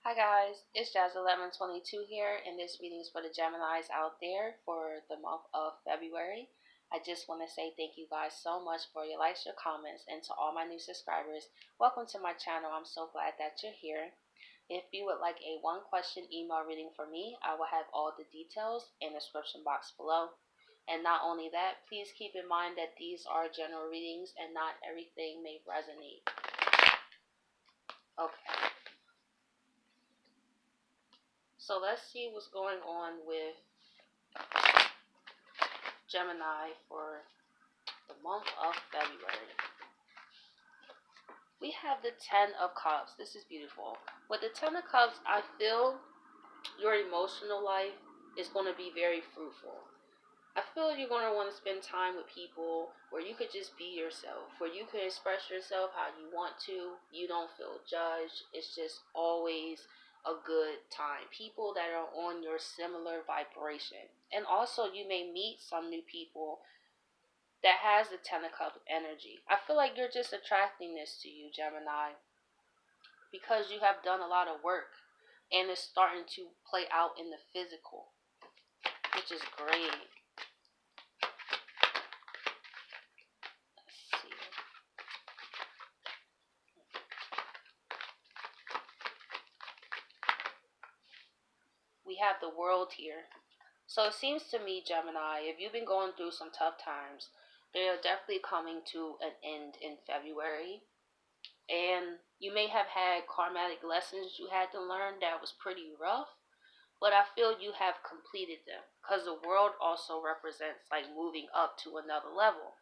Hi guys, it's Jazz1122 here, and this reading is for the Geminis out there for the month of February. I just want to say thank you guys so much for your likes, your comments, and to all my new subscribers. Welcome to my channel. I'm so glad that you're here. If you would like a one-question email reading for me, I will have all the details in the description box below. And not only that, please keep in mind that these are general readings and not everything may resonate. Okay. So let's see what's going on with Gemini for the month of February. We have the Ten of Cups. This is beautiful. With the Ten of Cups, I feel your emotional life is going to be very fruitful. I feel you're going to want to spend time with people where you could just be yourself, where you can express yourself how you want to. You don't feel judged. It's just always a good time. People that are on your similar vibration. And also you may meet some new people that has the Ten of Cups energy. I feel like you're just attracting this to you, Gemini, because you have done a lot of work and it's starting to play out in the physical, which is great. Let's see. We have the World here. So it seems to me, Gemini, if you've been going through some tough times, they are definitely coming to an end in February. And you may have had karmatic lessons you had to learn that was pretty rough, but I feel you have completed them because the world also represents like moving up to another level.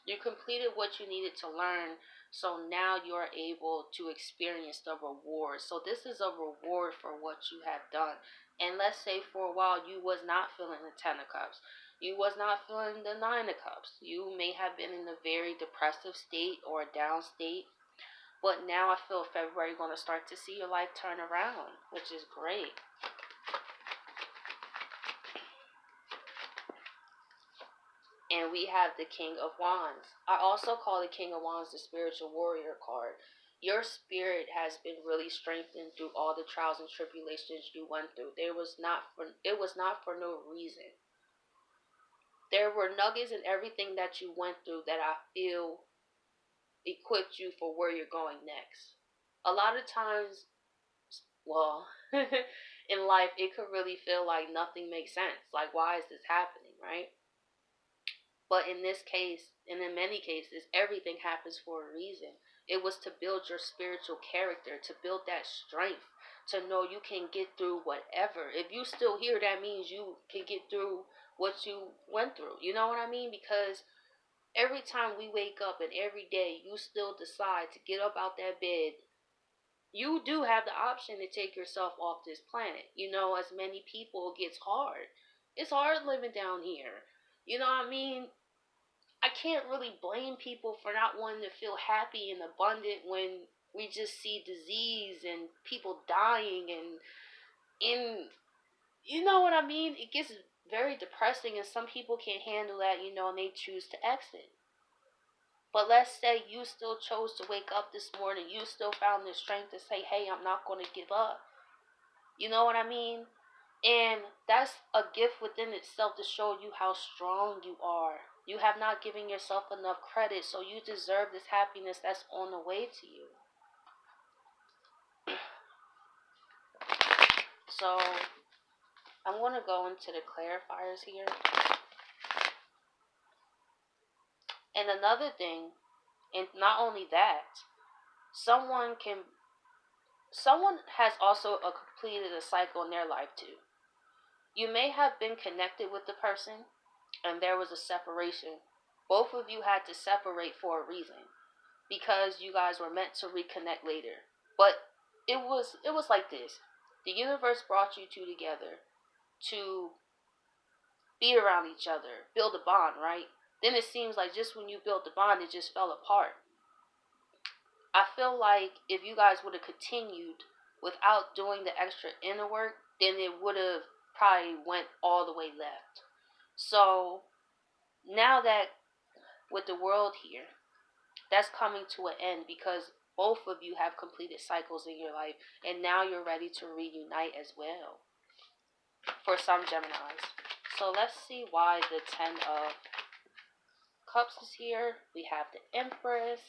You completed what you needed to learn, so now you're able to experience the reward. So this is a reward for what you have done. And let's say for a while you was not feeling the Ten of Cups. You was not feeling the Nine of Cups. You may have been in a very depressive state or a down state. But now I feel February you're going to start to see your life turn around, which is great. And we have the King of Wands. I also call the King of Wands the spiritual warrior card. Your spirit has been really strengthened through all the trials and tribulations you went through. It was not for no reason. There were nuggets in everything that you went through that I feel equipped you for where you're going next. A lot of times, well, in life, it could really feel like nothing makes sense. Like, why is this happening, right? But in this case, and in many cases, everything happens for a reason. It was to build your spiritual character, to build that strength, to know you can get through whatever. If you still here, that means you can get through what you went through. You know what I mean? Because every time we wake up and every day you still decide to get up out that bed, you do have the option to take yourself off this planet. You know, as many people, it gets hard. It's hard living down here. You know what I mean? I can't really blame people for not wanting to feel happy and abundant when we just see disease and people dying and you know what I mean? It gets very depressing and some people can't handle that, you know, and they choose to exit. But let's say you still chose to wake up this morning, you still found the strength to say, hey, I'm not going to give up. You know what I mean? And that's a gift within itself to show you how strong you are. You have not given yourself enough credit, so you deserve this happiness that's on the way to you. So, I'm going to go into the clarifiers here. And another thing, and not only that, someone has also completed a cycle in their life too. You may have been connected with the person and there was a separation. Both of you had to separate for a reason because you guys were meant to reconnect later. But it was like this. The universe brought you two together to be around each other, build a bond, right? Then it seems like just when you built the bond, it just fell apart. I feel like if you guys would have continued without doing the extra inner work, then it would have probably went all the way left. So now that with the World here, that's coming to an end because Both of you have completed cycles in your life, and now you're ready to reunite as well for some Geminis. So let's see why the Ten of Cups is here. We have the Empress.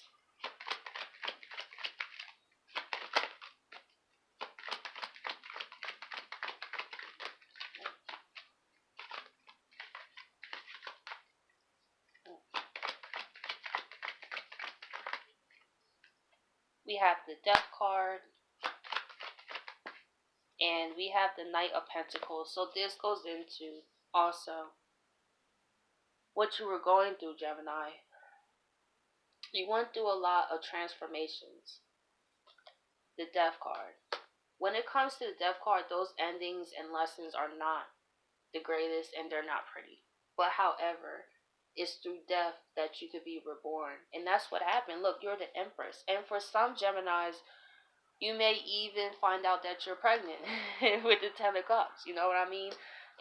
We have the Death card. And we have the Knight of Pentacles. So this goes into also what you were going through, Gemini. You went through a lot of transformations. The Death card. When it comes to the Death card, those endings and lessons are not the greatest and they're not pretty. But however, it's through death that you could be reborn. And that's what happened. Look, you're the Empress. And for some Geminis, you may even find out that you're pregnant with the Ten of Cups. You know what I mean?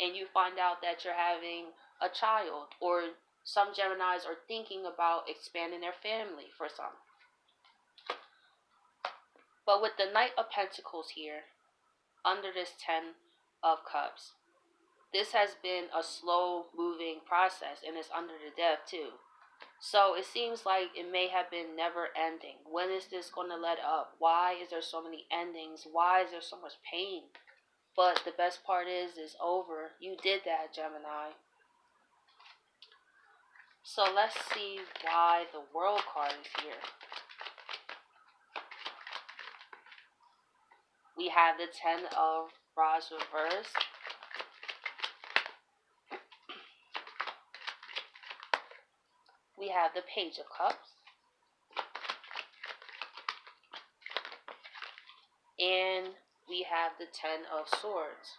And you find out that you're having a child. Or some Geminis are thinking about expanding their family for some. But with the Knight of Pentacles here, under this Ten of Cups, this has been a slow moving process, and it's under the Death too. So it seems like it may have been never ending. When is this going to let up? Why is there so many endings? Why is there so much pain? But the best part is it's over. You did that, Gemini. So let's see why the World card is here. We have the Ten of Rods reversed. We have the Page of Cups. And we have the Ten of Swords.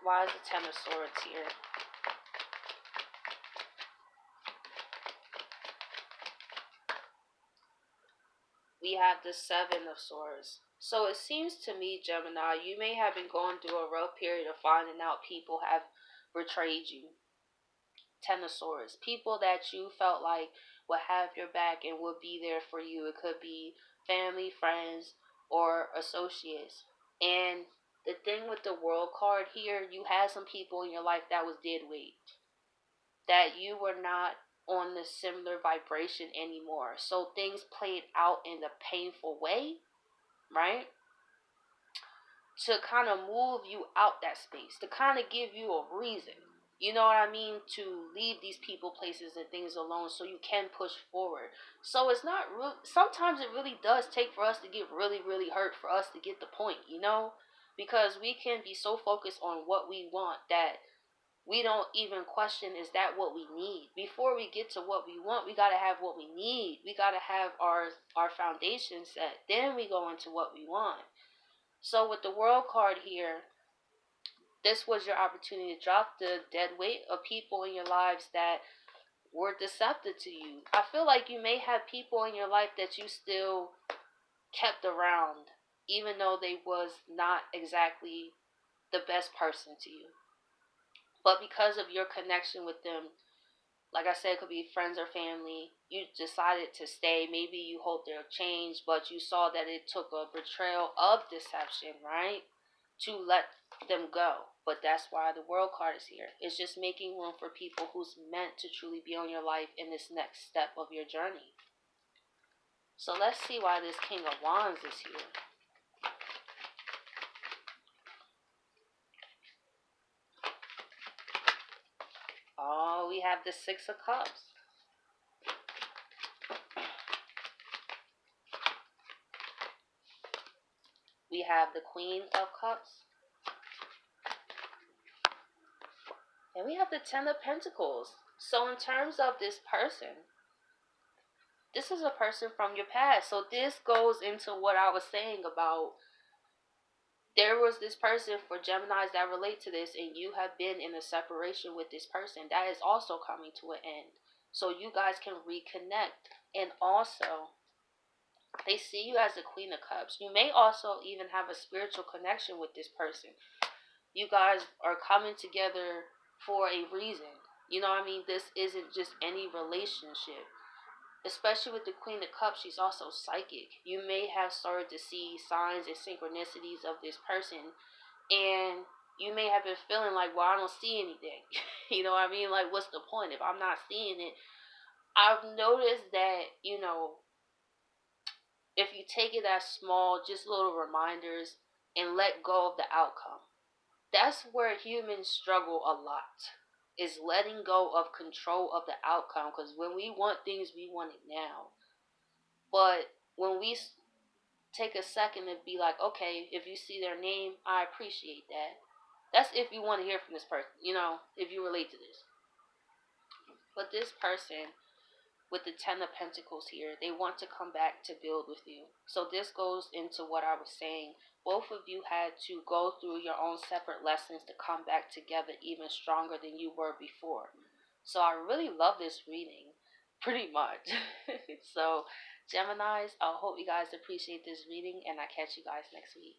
Why is the Ten of Swords here? We have the Seven of Swords. So it seems to me, Gemini, you may have been going through a rough period of finding out people have betrayed you. Ten of Swords. People that you felt like would have your back and would be there for you. It could be family, friends, or associates. And the thing with the World card here, you had some people in your life that was dead weight. That you were not on the similar vibration anymore. So things played out in a painful way, right? To kind of move you out that space. To kind of give you a reason. You know what I mean? To leave these people, places, and things alone so you can push forward. So it's not real. Sometimes it really does take for us to get really, really hurt for us to get the point, you know? Because we can be so focused on what we want that we don't even question, is that what we need? Before we get to what we want, we got to have what we need. We got to have our foundation set. Then we go into what we want. So with the World card here, this was your opportunity to drop the dead weight of people in your lives that were deceptive to you. I feel like you may have people in your life that you still kept around, even though they was not exactly the best person to you. But because of your connection with them, like I said, it could be friends or family, you decided to stay. Maybe you hope they'll change, but you saw that it took a betrayal of deception, right? To let them go. But that's why the World card is here. It's just making room for people who's meant to truly be on your life in this next step of your journey. So let's see why this King of Wands is here. Oh, we have the Six of Cups. We have the Queen of Cups. And we have the Ten of Pentacles. So in terms of this person, this is a person from your past. So this goes into what I was saying about there was this person for Geminis that relate to this, and you have been in a separation with this person. That is also coming to an end. So you guys can reconnect. And also, they see you as the Queen of Cups. You may also even have a spiritual connection with this person. You guys are coming together for a reason. You know what I mean? This isn't just any relationship. especially with the Queen of Cups, she's also psychic. You may have started to see signs and synchronicities of this person, and you may have been feeling like, well, I don't see anything. You know what I mean? Like, what's the point if I'm not seeing it? I've noticed that, if you take it as small, just little reminders, and let go of the outcome, that's where humans struggle a lot, is letting go of control of the outcome. Because when we want things, we want it now. But when we take a second and be like, okay, if you see their name, I appreciate that. That's if you want to hear from this person, if you relate to this. But this person with the Ten of Pentacles here, they want to come back to build with you. So this goes into what I was saying. Both of you had to go through your own separate lessons to come back together even stronger than you were before. So I really love this reading, pretty much. So, Geminis, I hope you guys appreciate this reading, and I catch you guys next week.